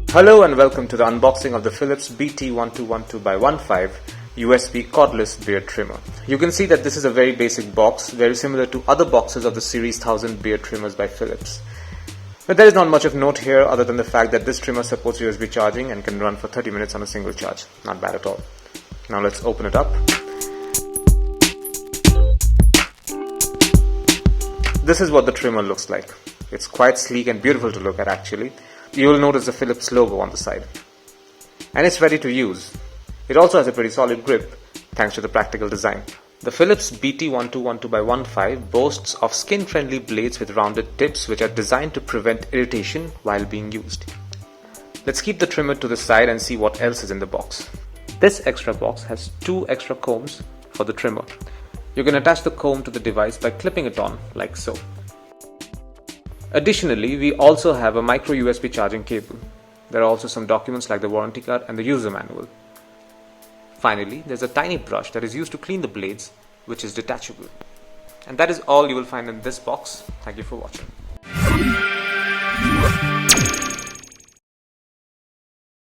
Hello and welcome to the unboxing of the Philips BT1212x15 USB cordless beard trimmer. You can see that this is a very basic box, very similar to other boxes of the series 1000 beard trimmers by Philips. But there is not much of note here other than the fact that this trimmer supports USB charging and can run for 30 minutes on a single charge. Not bad at all. Now let's open it up. This is what the trimmer looks like. It's quite sleek and beautiful to look at actually. You will notice the Philips logo on the side. And it's ready to use. It also has a pretty solid grip thanks to the practical design. The Philips BT1212x15 boasts of skin-friendly blades with rounded tips which are designed to prevent irritation while being used. Let's keep the trimmer to the side and see what else is in the box. This extra box has 2 extra combs for the trimmer. You can attach the comb to the device by clipping it on like so. Additionally, we also have a micro USB charging cable. There are also some documents like the warranty card and the user manual. Finally, there's a tiny brush that is used to clean the blades, which is detachable. And that is all you will find in this box. Thank you for watching.